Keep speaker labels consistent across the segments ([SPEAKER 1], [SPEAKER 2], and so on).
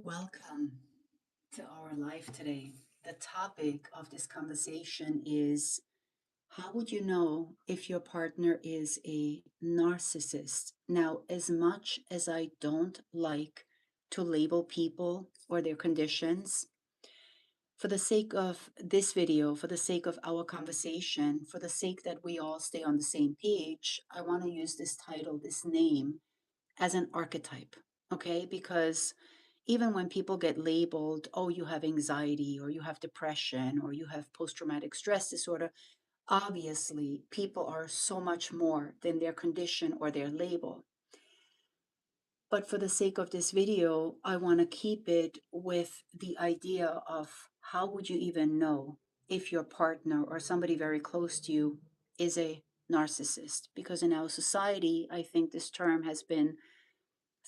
[SPEAKER 1] Welcome to our life today. The topic of this conversation is how would you know if your partner is a narcissist? Now, as much as I don't like to label people or their conditions, for the sake of this video, for the sake of our conversation, for the sake that we all stay on the same page, I want to use this title, this name, as an archetype, okay? Because even when people get labeled, oh, you have anxiety or you have depression or you have post traumatic stress disorder, obviously people are so much more than their condition or their label. But for the sake of this video, I want to keep it with the idea of how would you even know if your partner or somebody very close to you is a narcissist? Because in our society, I think this term has been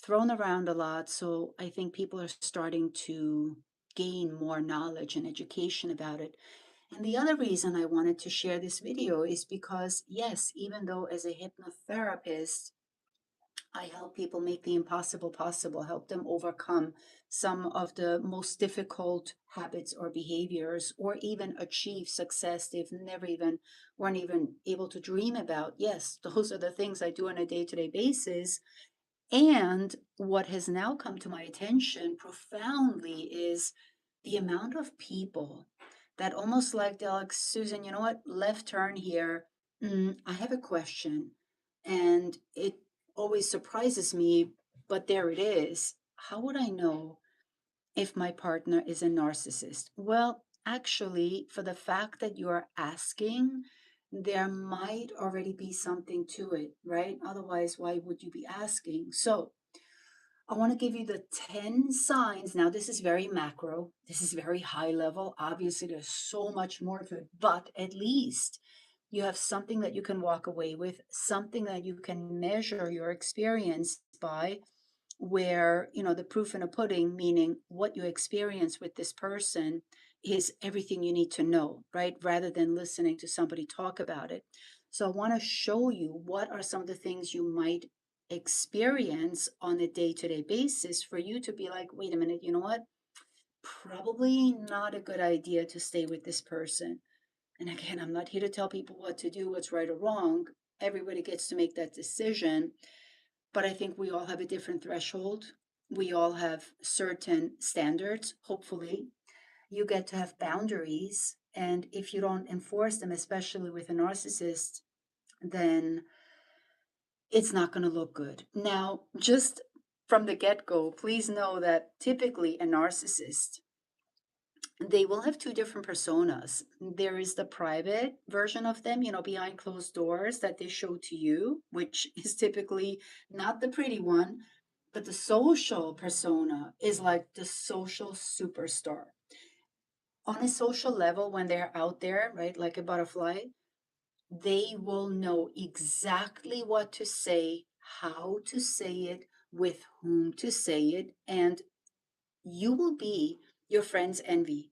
[SPEAKER 1] thrown around a lot. So I think people are starting to gain more knowledge and education about it. And the other reason I wanted to share this video is because, yes, even though as a hypnotherapist, I help people make the impossible possible, help them overcome some of the most difficult habits or behaviors, or even achieve success they've never even weren't even able to dream about. Yes, those are the things I do on a day-to-day basis. And what has now come to my attention profoundly is the amount of people that almost like they're like, Susan, you know what? Left turn here. I have a question. And it always surprises me, but there it is. How would I know if my partner is a narcissist? Well, actually, for the fact that you're asking, there might already be something to it, right? Otherwise, why would you be asking? So, I want to give you the 10 signs. Now, this is very macro, this is very high level. Obviously, there's so much more to it, but at least you have something that you can walk away with, something that you can measure your experience by, where, the proof in a pudding, meaning what you experience with this person is everything you need to know, right? Rather than listening to somebody talk about it. So I want to show you what are some of the things you might experience on a day-to-day basis for you to be like, wait a minute, you know what? Probably not a good idea to stay with this person. And again, I'm not here to tell people what to do, what's right or wrong. Everybody gets to make that decision. But I think we all have a different threshold. We all have certain standards, hopefully. You get to have boundaries. And if you don't enforce them, especially with a narcissist, then it's not going to look good. Now, just from the get go, please know that typically a narcissist, they will have two different personas. There is the private version of them, behind closed doors that they show to you, which is typically not the pretty one, but the social persona is like the social superstar. On a social level, when they're out there, right, like a butterfly, they will know exactly what to say, how to say it, with whom to say it, and you will be your friend's envy.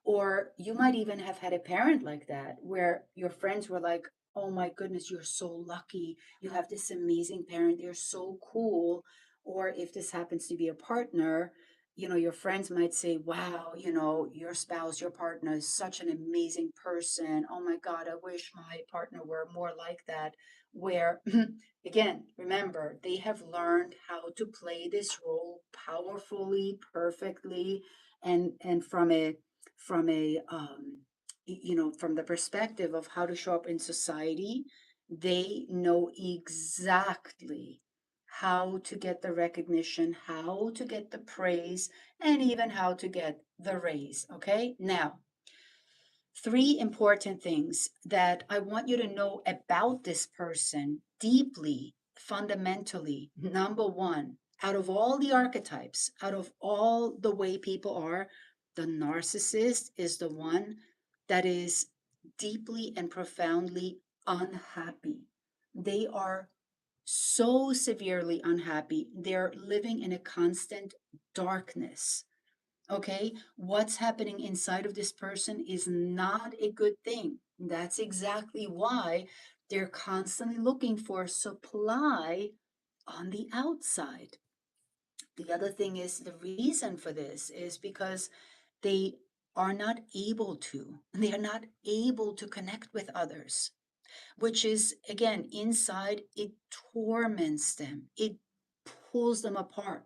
[SPEAKER 1] Or you might even have had a parent like that, where your friends were like, oh my goodness, you're so lucky. You have this amazing parent. They're so cool. Or if this happens to be a partner, your friends might say, wow, your spouse, your partner is such an amazing person. Oh my God, I wish my partner were more like that. Where, again, remember, they have learned how to play this role powerfully, perfectly, and from the perspective of how to show up in society, they know exactly how to get the recognition, how to get the praise, and even how to get the raise. Okay, now three important things that I want you to know about this person deeply, fundamentally. Number one, out of all the archetypes, out of all the way people are, the narcissist is the one that is deeply and profoundly unhappy. They are so severely unhappy. They're living in a constant darkness. Okay, what's happening inside of this person is not a good thing. That's exactly why they're constantly looking for supply on the outside. The other thing is the reason for this is because they are not able to, they are not able to connect with others, which is, again, inside, it torments them, it pulls them apart.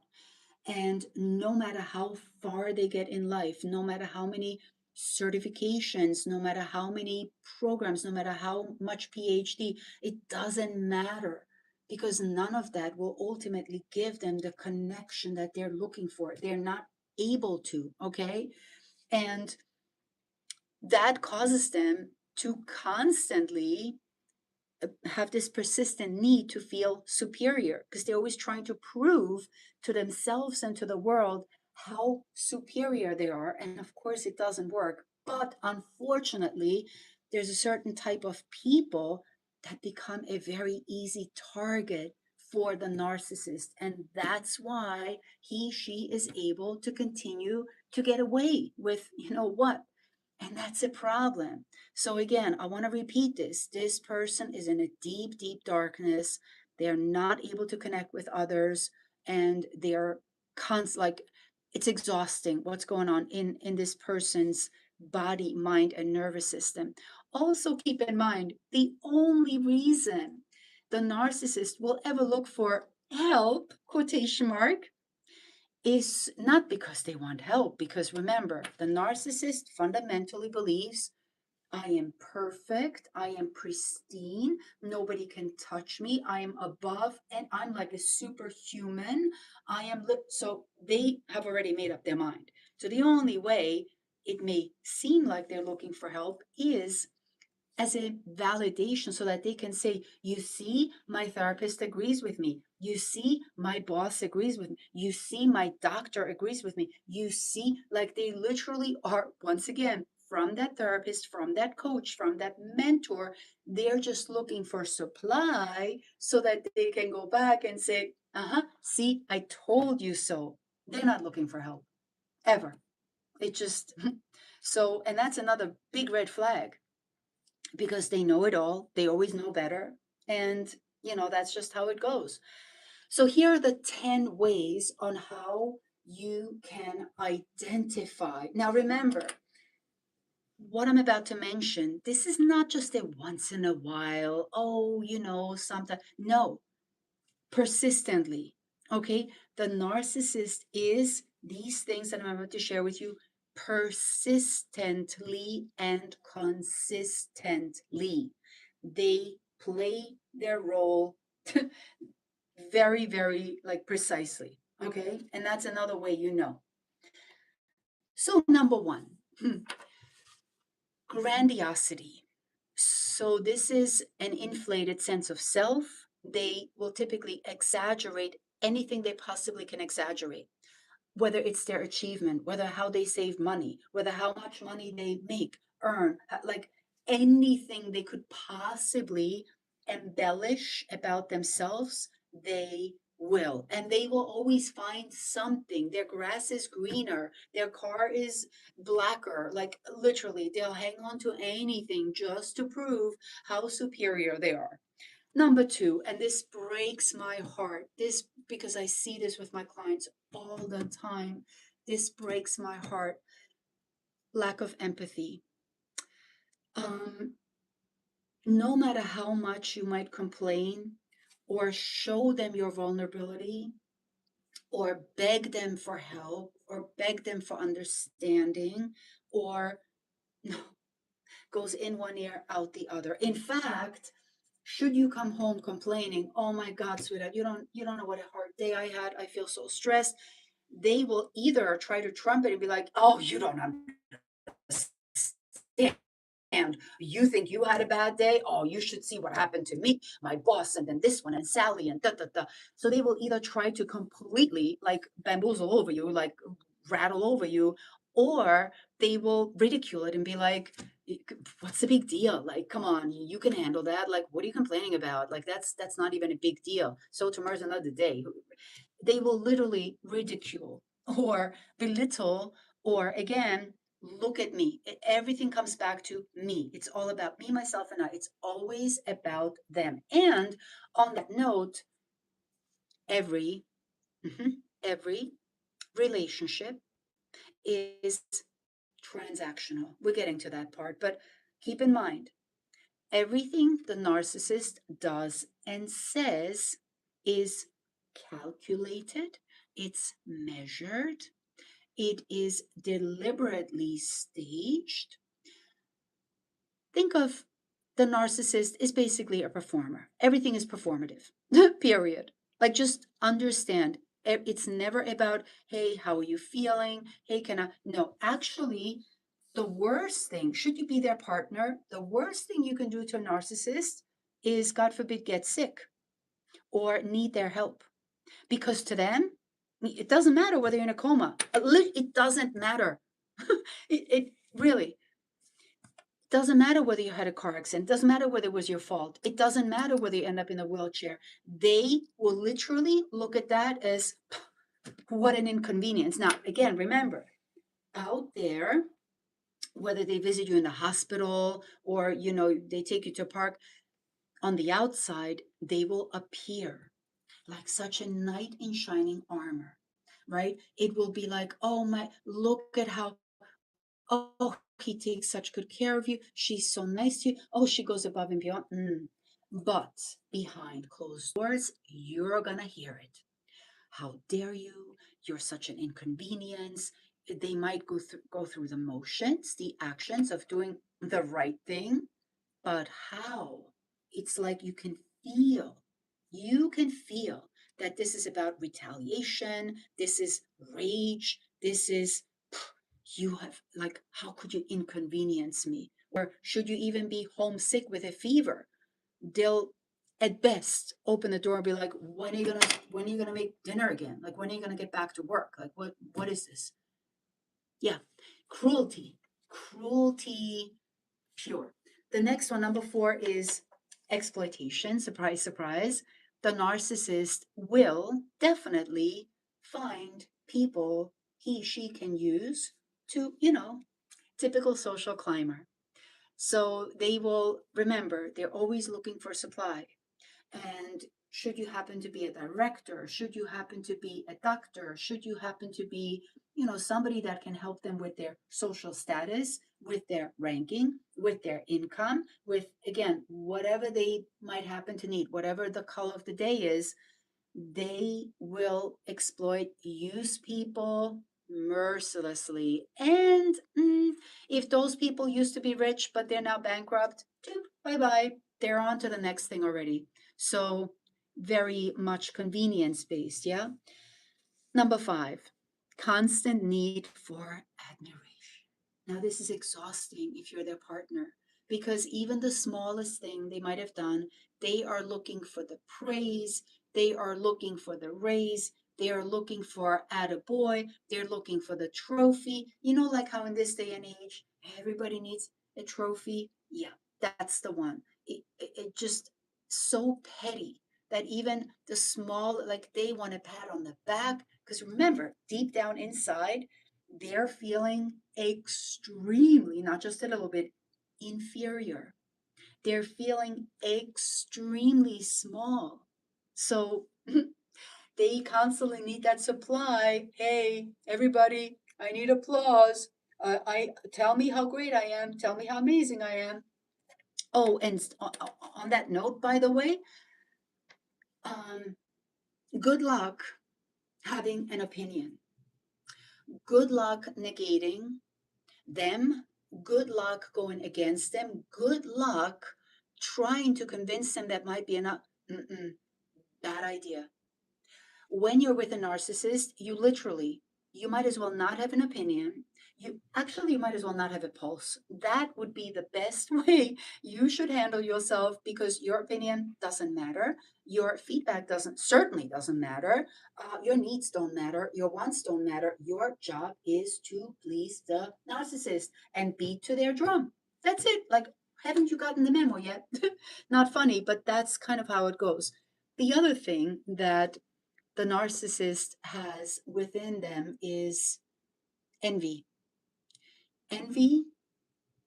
[SPEAKER 1] And no matter how far they get in life, no matter how many certifications, no matter how many programs, no matter how much PhD, it doesn't matter, because none of that will ultimately give them the connection that they're looking for. They're not able to, okay? And that causes them to constantly have this persistent need to feel superior, because they're always trying to prove to themselves and to the world how superior they are. And of course, it doesn't work. But unfortunately, there's a certain type of people that become a very easy target for the narcissist. And that's why she is able to continue to get away with, you know what? And that's a problem. So again, I want to repeat this. This person is in a deep, deep darkness. They're not able to connect with others, and they're like, it's exhausting what's going on in this person's body, mind, and nervous system. Also, keep in mind, the only reason the narcissist will ever look for help, quotation mark, is not because they want help. Because remember, the narcissist fundamentally believes, I am perfect, I am pristine, nobody can touch me, I am above, and I'm like a superhuman. So they have already made up their mind. So the only way it may seem like they're looking for help is as a validation, so that they can say, you see, my therapist agrees with me. You see, my boss agrees with me. You see, my doctor agrees with me. You see, like they literally are, once again, from that therapist, from that coach, from that mentor, they're just looking for supply so that they can go back and say, see, I told you so. They're not looking for help ever. It just, so, and that's another big red flag, because they know it all. They always know better. And, that's just how it goes. So here are the 10 ways on how you can identify. Now, remember, what I'm about to mention, this is not just a once in a while, oh, something. No, persistently. Okay. The narcissist is these things that I'm about to share with you persistently and consistently. They play their role very, very like precisely. Okay. And that's another way you know. So, number one, grandiosity. So, this is an inflated sense of self. They will typically exaggerate anything they possibly can exaggerate, whether it's their achievement, whether how they save money, whether how much money they make, earn, like anything they could possibly embellish about themselves, they will. And they will always find something. Their grass is greener, their car is blacker. Like literally, they'll hang on to anything just to prove how superior they are. Number two, and this breaks my heart, this because I see this with my clients all the time. This breaks my heart. Lack of empathy. Um, no matter how much you might complain or show them your vulnerability or beg them for help or beg them for understanding, or no, goes in one ear, out the other. In fact, should you come home complaining, oh my God, sweetheart, you don't know what a hard day I had. I feel so stressed. They will either try to trump it and be like, oh, you don't understand. You think you had a bad day? Oh, you should see what happened to me, my boss, and then this one, and Sally, and da da da. So they will either try to completely like bamboozle over you, like rattle over you, or they will ridicule it and be like, what's the big deal? Like, come on, you can handle that. Like, what are you complaining about? Like, that's not even a big deal. So tomorrow's another day. They will literally ridicule or belittle, or again, look at me. Everything comes back to me. It's all about me, myself, and I. It's always about them. And on that note, every every relationship is transactional. We're getting to that part, but keep in mind, everything the narcissist does and says is calculated, it's measured, it is deliberately staged. Think of the narcissist is basically a performer. Everything is performative, period. Like, just understand it's never about, hey, how are you feeling? Hey, can I? No, actually, the worst thing, should you be their partner, the worst thing you can do to a narcissist is, God forbid, get sick or need their help. Because to them, it doesn't matter whether you're in a coma. It doesn't matter. It really doesn't matter whether you had a car accident. It doesn't matter whether it was your fault. It doesn't matter whether you end up in a wheelchair. They will literally look at that as, what an inconvenience. Now, again, remember, out there, whether they visit you in the hospital or they take you to a park, on the outside they will appear like such a knight in shining armor, right? It will be like, oh my, look at how, oh, he takes such good care of you, she's so nice to you, oh, she goes above and beyond. But behind closed doors, you're gonna hear it. How dare you? You're such an inconvenience. They might go through the motions, the actions of doing the right thing, but how? It's like you can feel that this is about retaliation, this is rage, this is, you have, like, how could you inconvenience me? Or should you even be homesick with a fever? They'll at best open the door and be like, when are you gonna make dinner again? Like, when are you gonna get back to work? Like, what is this? Yeah. Cruelty. Cruelty pure. The next one, number 4, is exploitation. Surprise, surprise. The narcissist will definitely find people she can use to, typical social climber. So they will, remember, they're always looking for supply. And should you happen to be a director, should you happen to be a doctor, should you happen to be, somebody that can help them with their social status, with their ranking, with their income, with, again, whatever they might happen to need, whatever the color of the day is, they will exploit, use people mercilessly. And if those people used to be rich, but they're now bankrupt, bye bye. They're on to the next thing already. So, very much convenience based. Yeah. Number 5, constant need for admiration. Now, this is exhausting if you're their partner, because even the smallest thing they might have done, they are looking for the praise, they are looking for the raise, they are looking for attaboy, they're looking for the trophy. Like how in this day and age, everybody needs a trophy. Yeah, that's the one. It just so petty that even the small, like, they want a pat on the back. Because remember, deep down inside, they're feeling extremely, not just a little bit, inferior. They're feeling extremely small. So they constantly need that supply. Hey, everybody, I need applause. I tell me how great I am. Tell me how amazing I am. Oh, and on that note, by the way, um, good luck having an opinion. Good luck negating them. Good luck going against them. Good luck trying to convince them that might be enough. Bad idea. When you're with a narcissist, you might as well not have an opinion. You might as well not have a pulse. That would be the best way you should handle yourself, because your opinion doesn't matter. Your feedback certainly doesn't matter. Your needs don't matter. Your wants don't matter. Your job is to please the narcissist and beat to their drum. That's it. Like, haven't you gotten the memo yet? Not funny, but that's kind of how it goes. The other thing that the narcissist has within them is envy. Envy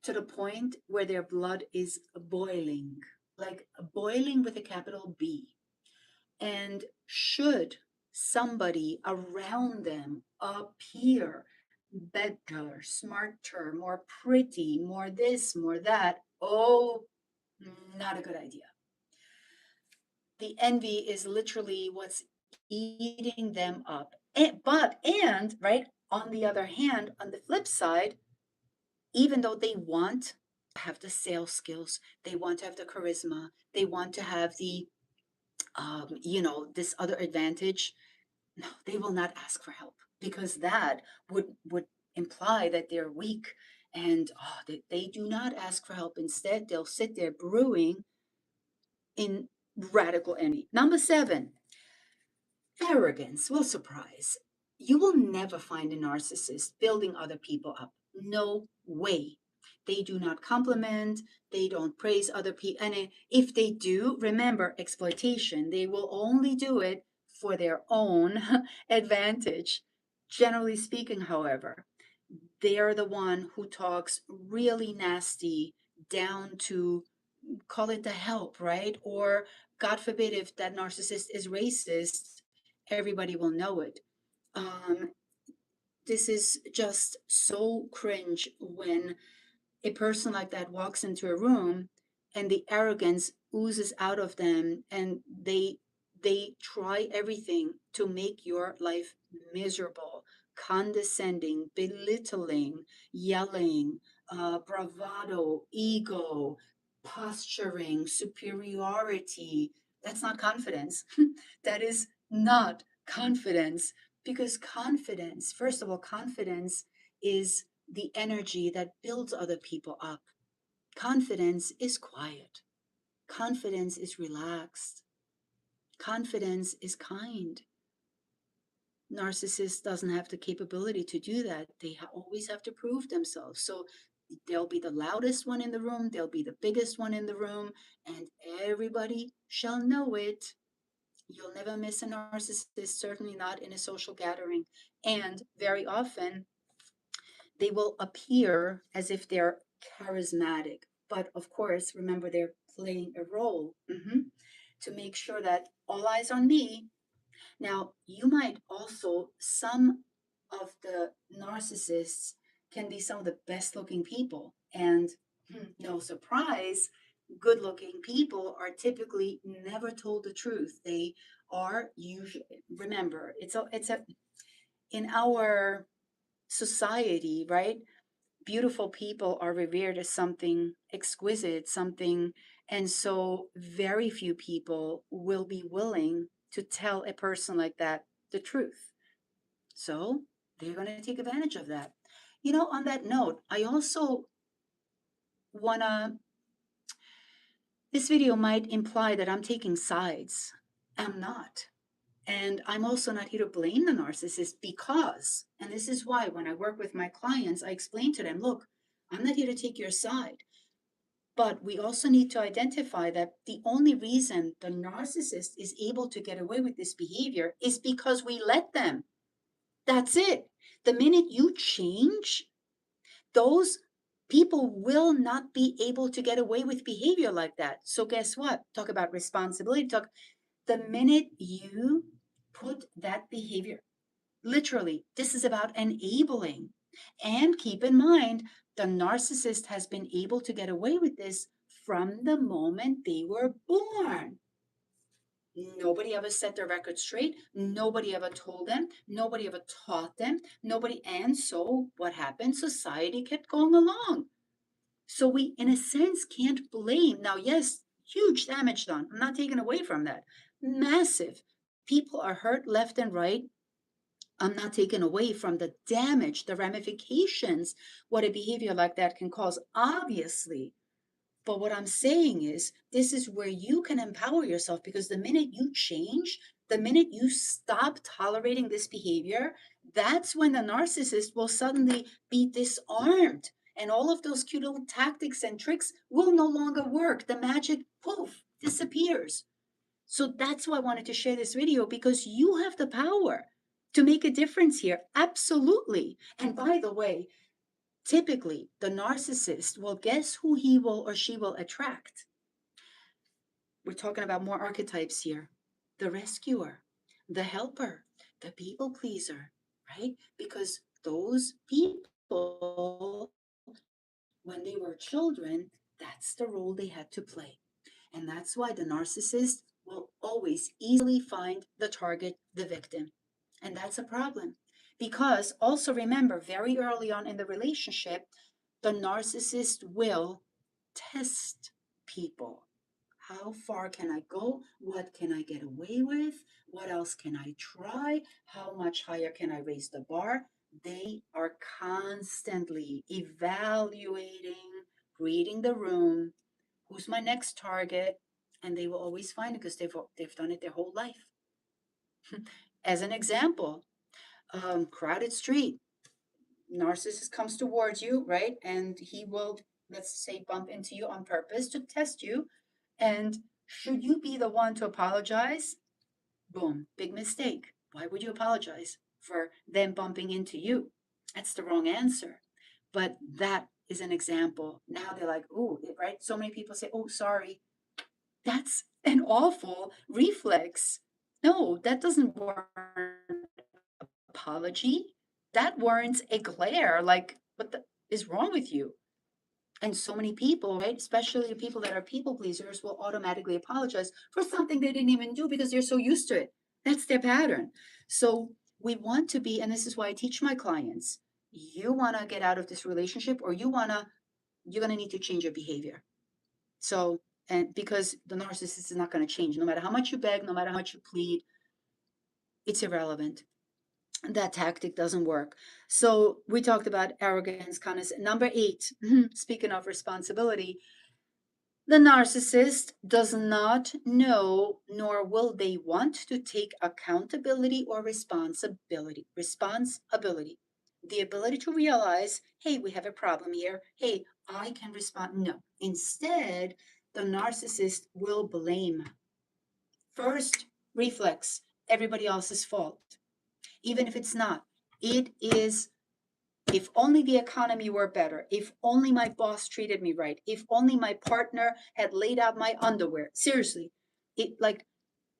[SPEAKER 1] to the point where their blood is boiling, like boiling with a capital B. And should somebody around them appear better, smarter, more pretty, more this, more that, oh, not a good idea. The envy is literally what's eating them up. And right, on the other hand, on the flip side, even though they want to have the sales skills, they want to have the charisma, they want to have the this other advantage, no, they will not ask for help because that would imply that they're weak, and they do not ask for help. Instead, they'll sit there brewing in radical envy. Number seven, arrogance will surprise. You will never find a narcissist building other people up. No way. They do not compliment, they don't praise other people. And if they do, remember exploitation. They will only do it for their own advantage. Generally speaking, however, they are the one who talks really nasty down to, call it the help, right? Or God forbid, if that narcissist is racist, everybody will know it. Um, this is just so cringe when a person like that walks into a room and the arrogance oozes out of them, and they try everything to make your life miserable, condescending, belittling, yelling, bravado, ego, posturing, superiority. That's not confidence. That is not confidence, because confidence, first of all, confidence is the energy that builds other people up. Confidence is quiet. Confidence is relaxed. Confidence is kind. Narcissist doesn't have the capability to do that. They always have to prove themselves. So they'll be the loudest one in the room, they'll be the biggest one in the room, and everybody shall know it. You'll never miss a narcissist, certainly not in a social gathering. And very often, they will appear as if they're charismatic. But of course, remember, they're playing a role to make sure that all eyes on me. Now, you might also, some of the narcissists can be some of the best looking people. And no surprise, good looking people are typically never told the truth. They are usually, remember, it's a, in our society, right? Beautiful people are revered as something exquisite, something, and so very few people will be willing to tell a person like that the truth. So they're going to take advantage of that. On that note, I also want to, this video might imply that I'm taking sides. I'm not. And I'm also not here to blame the narcissist because, and this is why when I work with my clients, I explain to them, look, I'm not here to take your side. But we also need to identify that the only reason the narcissist is able to get away with this behavior is because we let them. That's it. The minute you change, those people will not be able to get away with behavior like that. So guess what? Talk about responsibility. The minute you put that behavior, literally, this is about enabling. And keep in mind, the narcissist has been able to get away with this from the moment they were born. Nobody ever set their record straight. Nobody ever told them. Nobody ever taught them. Nobody. And so what happened? Society kept going along. So we, in a sense, can't blame. Now, yes, huge damage done. I'm not taking away from that. Massive. People are hurt left and right. I'm not taking away from the damage, the ramifications, what a behavior like that can cause, obviously. But what I'm saying is, this is where you can empower yourself, because the minute you change, the minute you stop tolerating this behavior, that's when the narcissist will suddenly be disarmed. And all of those cute little tactics and tricks will no longer work. The magic, poof, disappears. So that's why I wanted to share this video, because you have the power to make a difference here. Absolutely. And by the way, typically the narcissist will, guess who he will or she will attract? We're talking about more archetypes here. The rescuer, the helper, The people pleaser, right? Because those people, when they were children, that's the role they had to play. And that's why the narcissist will always easily find the target, the victim. And that's a problem. Because also remember, very early on in the relationship, the narcissist will test people. How far can I go? What can I get away with? What else can I try? How much higher can I raise the bar? They are constantly evaluating, reading the room, who's my next target, and they will always find it because they've done it their whole life. As an example, crowded street, narcissist comes towards you, right? And he will, let's say, bump into you on purpose to test you. And should you be the one to apologize? Boom, big mistake. Why would you apologize for them bumping into you? That's the wrong answer. But that is an example. Now they're like, oh, right? So many people say, oh, sorry. That's an awful reflex. No, that doesn't warrant apology. That warrants a glare. Like, what the is wrong with you? And so many people, right, especially the people that are people pleasers, will automatically apologize for something they didn't even do because they're so used to it. That's their pattern. So we want to be, and this is why I teach my clients, you want to get out of this relationship or you're going to need to change your behavior. So, and because the narcissist is not going to change, no matter how much you beg, no matter how much you plead, it's irrelevant. That tactic doesn't work. So we talked about arrogance, kindness. Number 8, speaking of responsibility, the narcissist does not know nor will they want to take accountability or responsibility. Responsibility. The ability to realize, hey, we have a problem here. Hey, I can respond. No. Instead, the narcissist will blame. First, reflex, everybody else's fault. Even if it's not, it is. If only the economy were better. If only my boss treated me right. If only my partner had laid out my underwear. Seriously, it like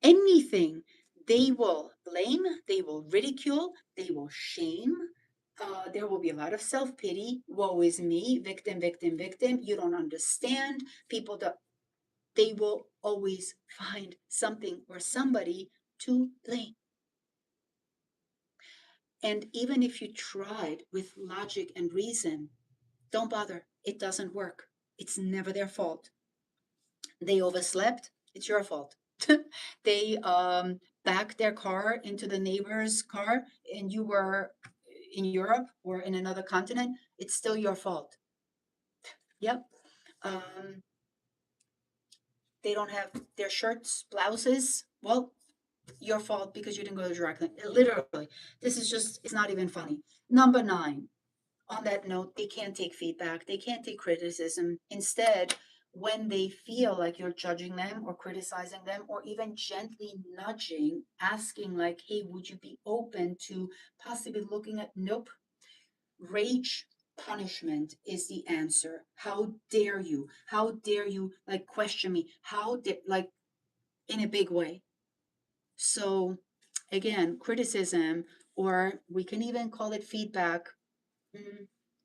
[SPEAKER 1] anything, they will blame, they will ridicule, they will shame. There will be a lot of self pity. Woe is me, victim, victim, victim. You don't understand. People that they will always find something or somebody to blame. And even if you tried with logic and reason, don't bother. It doesn't work. It's never their fault. They overslept. It's your fault. They backed their car into the neighbor's car and you were in Europe or in another continent. It's still your fault. Yep. Um, they don't have their shirts, blouses. Well, your fault because you didn't go to dry clean. Literally, this is just, it's not even funny. Number 9, on that note, they can't take feedback, they can't take criticism. Instead, when they feel like you're judging them or criticizing them or even gently nudging, asking, like, hey, would you be open to possibly looking at, nope, rage. Punishment is the answer. How dare you? How dare you like question me? How dare like in a big way. So again, criticism, or we can even call it feedback,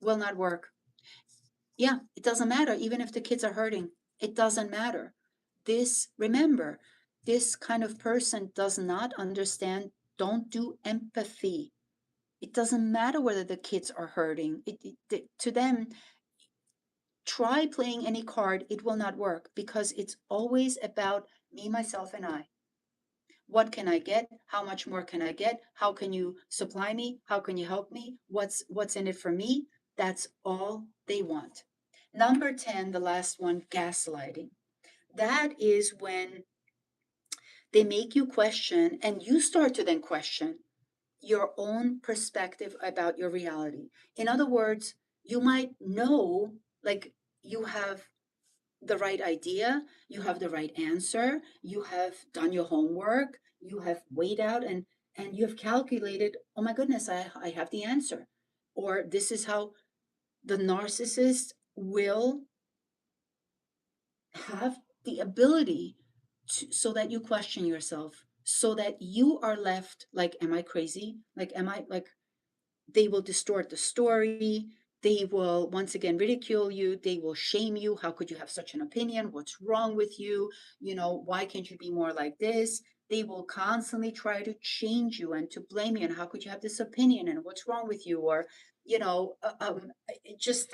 [SPEAKER 1] will not work. Yeah, it doesn't matter. Even if the kids are hurting, it doesn't matter. Remember, this kind of person does not understand, don't do empathy. It doesn't matter whether the kids are hurting. To them, try playing any card, it will not work because it's always about me, myself, and I. What can I get? How much more can I get? How can you supply me? How can you help me? What's in it for me? That's all they want. Number 10, the last one, gaslighting. That is when they make you question and you start to then question your own perspective about your reality. In other words, you might know, like, you have the right idea, you have the right answer, you have done your homework, you have weighed out and you have calculated, oh my goodness, I have the answer. Or this is how the narcissist will have the ability to, so that you question yourself. so that you are left like, am I crazy? Like, am I like, they will distort the story. They will once again ridicule you. They will shame you. How could you have such an opinion? What's wrong with you? Why can't you be more like this? They will constantly try to change you and to blame you. And how could you have this opinion? And what's wrong with you? Or, just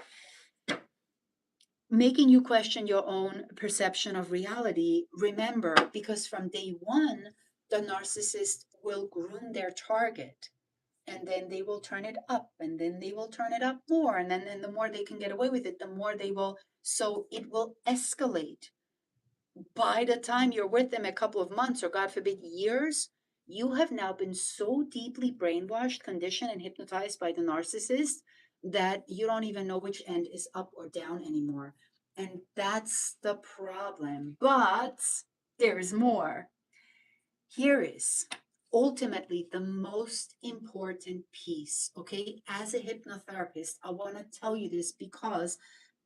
[SPEAKER 1] making you question your own perception of reality. Remember, because from day one, the narcissist will groom their target, and then they will turn it up, and then they will turn it up more, and then the more they can get away with it, the more they will. So it will escalate. By the time you're with them a couple of months, or God forbid years, you have now been so deeply brainwashed, conditioned, and hypnotized by the narcissist that you don't even know which end is up or down anymore. And that's the problem. But there is more. Here is ultimately the most important piece. Okay, as a hypnotherapist, I want to tell you this because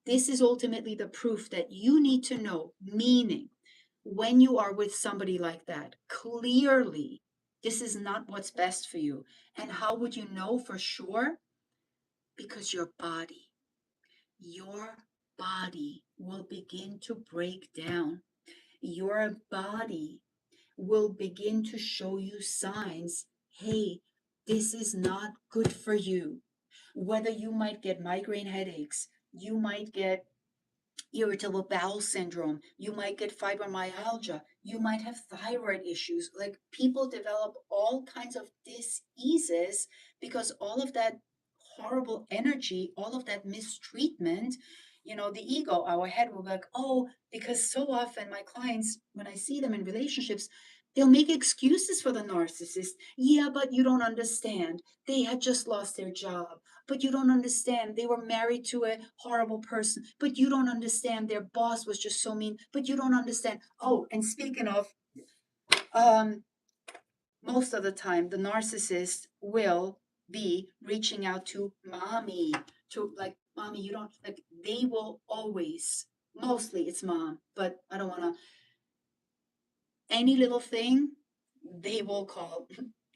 [SPEAKER 1] this is ultimately the proof that you need to know. Meaning, when you are with somebody like that, clearly this is not what's best for you. And how would you know for sure? Because your body will begin to break down. Your body will begin to show you signs. Hey, this is not good for you. Whether you might get migraine headaches, you might get irritable bowel syndrome, you might get fibromyalgia, you might have thyroid issues. Like, people develop all kinds of diseases because all of that horrible energy, all of that mistreatment, the ego, our head will be like, oh, because so often my clients, when I see them in relationships, they'll make excuses for the narcissist. Yeah, but you don't understand. They had just lost their job, but you don't understand. They were married to a horrible person, but you don't understand. Their boss was just so mean, but you don't understand. Oh, and speaking of, um, most of the time, the narcissist will be reaching out to mommy, to like, mommy, you don't like, they will always, mostly it's mom, but I don't want to, any little thing, they will call,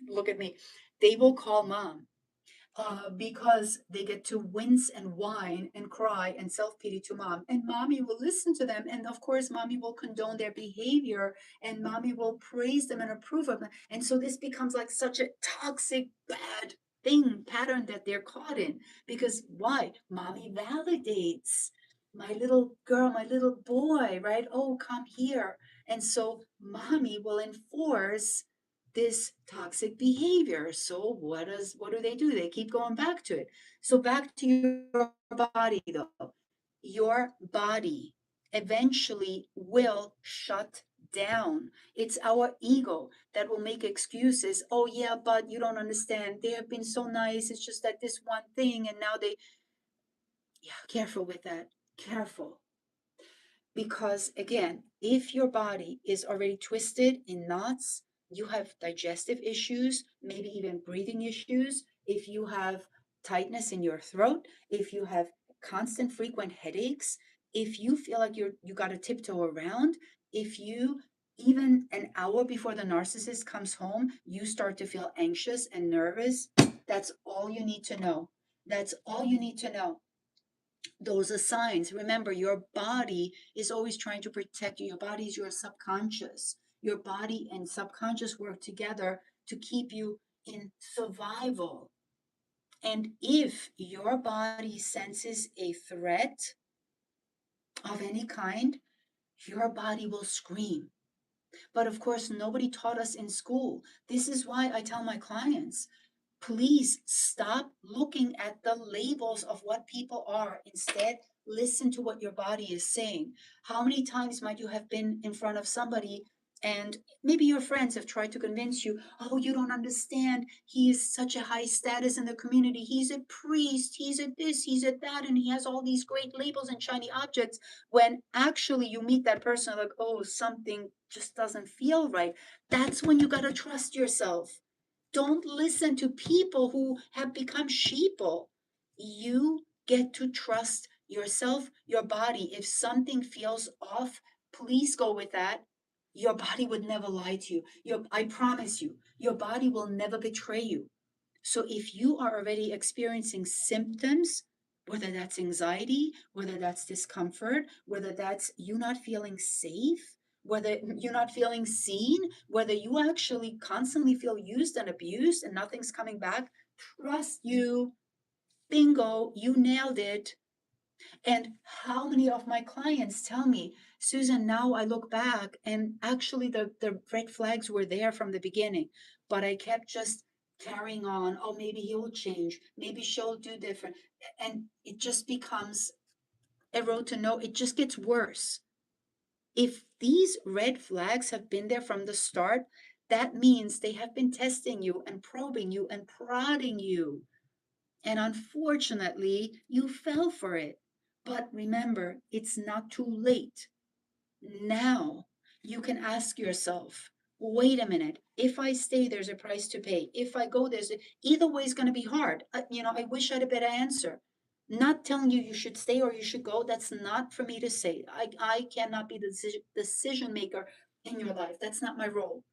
[SPEAKER 1] look at me, they will call mom, because they get to wince and whine and cry and self pity to mom. And mommy will listen to them. And of course, mommy will condone their behavior, and mommy will praise them and approve of them. And so this becomes like such a toxic, bad pattern that they're caught in. Because why? Mommy validates my little girl, my little boy, right? Oh, come here. And so mommy will enforce this toxic behavior. So what do? They keep going back to it. So back to your body though. Your body eventually will shut down. It's our ego that will make excuses. Oh yeah, but you don't understand. They have been so nice. It's just that this one thing, and now they, yeah, careful with that. Careful. Because again, if your body is already twisted in knots, you have digestive issues, maybe even breathing issues, if you have tightness in your throat, if you have constant frequent headaches, if you feel like you got to tiptoe around, if you, even an hour before the narcissist comes home, you start to feel anxious and nervous, that's all you need to know. That's all you need to know. Those are signs. Remember, your body is always trying to protect you. Your body is your subconscious. Your body and subconscious work together to keep you in survival. And if your body senses a threat of any kind, your body will scream. But of course, nobody taught us in school. This is why I tell my clients, please stop looking at the labels of what people are. Instead, listen to what your body is saying. How many times might you have been in front of somebody, and maybe your friends have tried to convince you, oh, you don't understand. He is such a high status in the community. He's a priest. He's a this, he's a that, and he has all these great labels and shiny objects. When actually you meet that person, like, oh, something just doesn't feel right. That's when you got to trust yourself. Don't listen to people who have become sheeple. You get to trust yourself, your body. If something feels off, please go with that. Your body would never lie to you. I promise you, your body will never betray you. So if you are already experiencing symptoms, whether that's anxiety, whether that's discomfort, whether that's you not feeling safe, whether you're not feeling seen, whether you actually constantly feel used and abused and nothing's coming back, trust you, bingo, you nailed it. And how many of my clients tell me, Susan, now I look back and actually the red flags were there from the beginning, but I kept just carrying on. Oh, maybe he'll change. Maybe she'll do different. And it just becomes a road to no, it just gets worse. If these red flags have been there from the start, that means they have been testing you and probing you and prodding you. And unfortunately, you fell for it. But remember, it's not too late. Now you can ask yourself, wait a minute, if I stay, there's a price to pay. If I go, either way is going to be hard. I wish I had a better answer. Not telling you you should stay or you should go. That's not for me to say. I cannot be the decision maker in your life. That's not my role.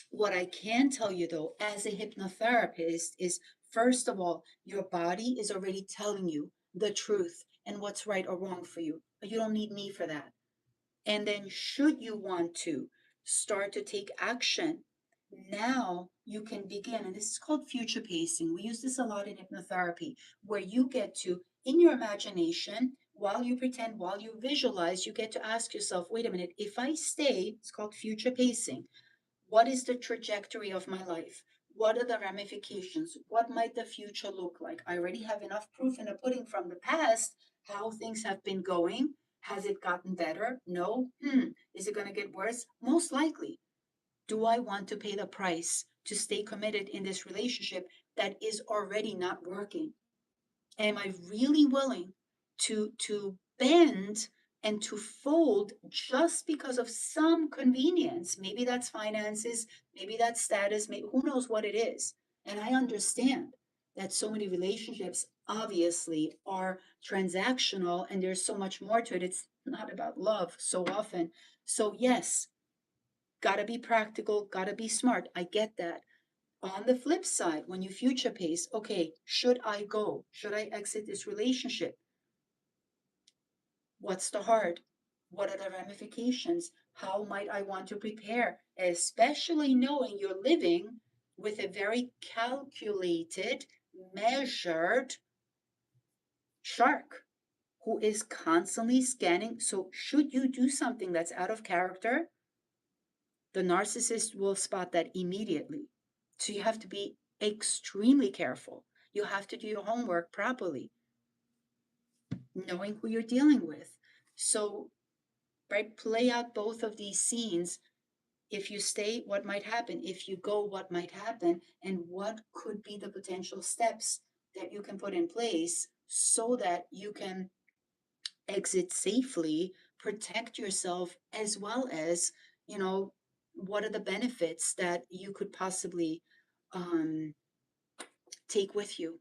[SPEAKER 1] What I can tell you though, as a hypnotherapist, is first of all, your body is already telling you the truth and what's right or wrong for you. You don't need me for that. And then, should you want to start to take action, now you can begin. And this is called future pacing. We use this a lot in hypnotherapy, where you get to, in your imagination, while you pretend, while you visualize, you get to ask yourself, wait a minute, if I stay, it's called future pacing. What is the trajectory of my life? What are the ramifications? What might the future look like? I already have enough proof in the pudding from the past how things have been going. Has it gotten better? No. Is it going to get worse? Most likely. Do I want to pay the price to stay committed in this relationship that is already not working? Am I really willing to bend and to fold just because of some convenience? Maybe that's finances, maybe that's status, maybe who knows what it is. And I understand that so many relationships obviously are transactional and there's so much more to it. It's not about love so often. So yes, got to be practical, got to be smart. I get that. On the flip side, when you future pace, okay, should I go? Should I exit this relationship? What's the hard? What are the ramifications? How might I want to prepare? Especially knowing you're living with a very calculated, measured shark who is constantly scanning. So, should you do something that's out of character, the narcissist will spot that immediately. So you have to be extremely careful. You have to do your homework properly, knowing who you're dealing with. So, right, play out both of these scenes. If you stay, what might happen? If you go, what might happen? And what could be the potential steps that you can put in place so that you can exit safely, protect yourself, as well as, you know, what are the benefits that you could possibly um, take with you.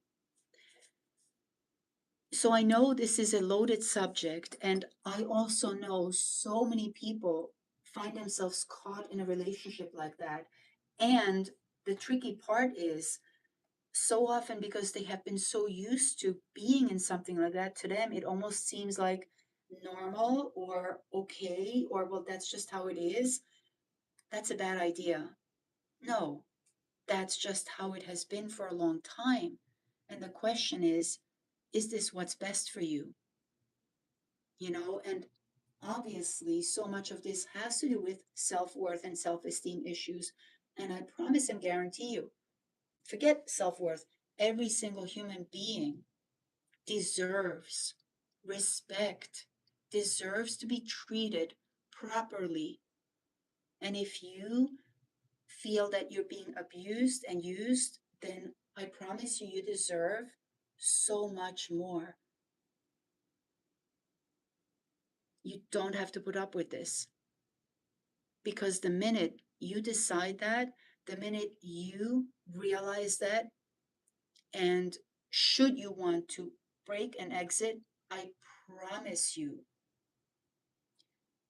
[SPEAKER 1] So I know this is a loaded subject, and I also know so many people find themselves caught in a relationship like that. And the tricky part is, so often because they have been so used to being in something like that, to them it almost seems like normal or okay, or well, that's just how it is. That's a bad idea. No, that's just how it has been for a long time. And the question is this what's best for you? And obviously, so much of this has to do with self worth and self esteem issues. And I promise and guarantee you, forget self worth, every single human being deserves respect, deserves to be treated properly. And if you feel that you're being abused and used, then I promise you, you deserve so much more. You don't have to put up with this. Because the minute you decide that, the minute you realize that, and should you want to break and exit, I promise you,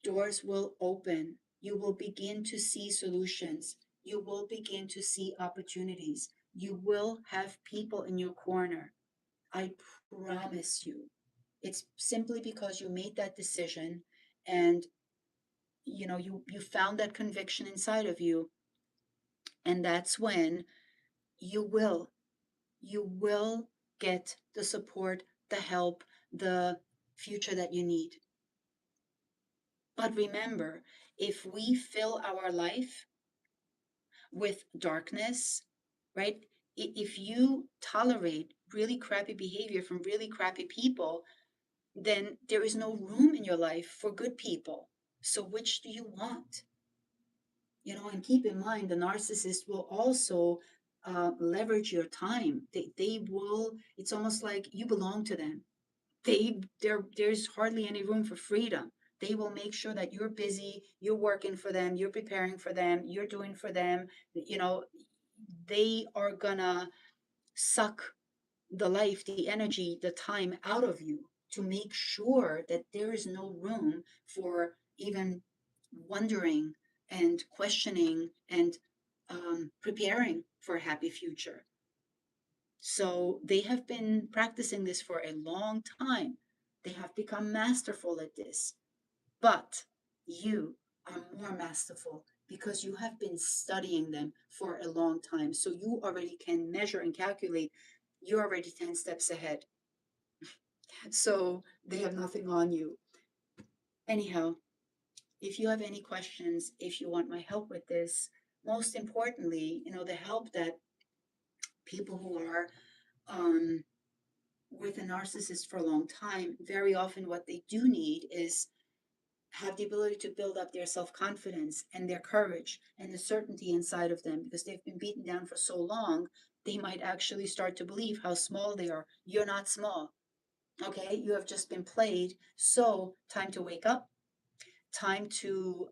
[SPEAKER 1] doors will open. You will begin to see solutions. You will begin to see opportunities. You will have people in your corner. I promise you. It's simply because you made that decision and you found that conviction inside of you, and that's when you will you will get the support, the help, the future that you need. But remember, if we fill our life with darkness, right? If you tolerate really crappy behavior from really crappy people, then there is no room in your life for good people. So which do you want? And keep in mind, the narcissist will also leverage your time. They will, it's almost like you belong to them. There's hardly any room for freedom. They will make sure that you're busy, you're working for them, you're preparing for them, you're doing for them. You know, they are gonna suck the life, the energy, the time out of you to make sure that there is no room for even wondering and questioning and preparing for a happy future. So they have been practicing this for a long time. They have become masterful at this. But you are more masterful because you have been studying them for a long time. So you already can measure and calculate. You're already 10 steps ahead. So they have nothing on you. Anyhow, if you have any questions, if you want my help with this, most importantly, the help that people who are um, with a narcissist for a long time, very often what they do need is have the ability to build up their self confidence and their courage and the certainty inside of them because they've been beaten down for so long, they might actually start to believe how small they are. You're not small. Okay, you have just been played. So, time to wake up, time to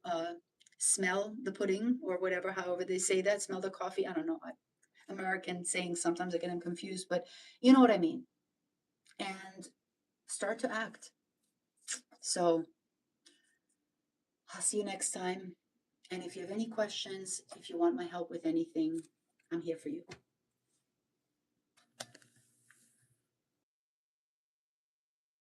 [SPEAKER 1] smell the pudding or whatever, however they say that, smell the coffee. I don't know. American saying sometimes I get them confused, but you know what I mean. And start to act. So, I'll see you next time. And if you have any questions, if you want my help with anything, I'm here for you.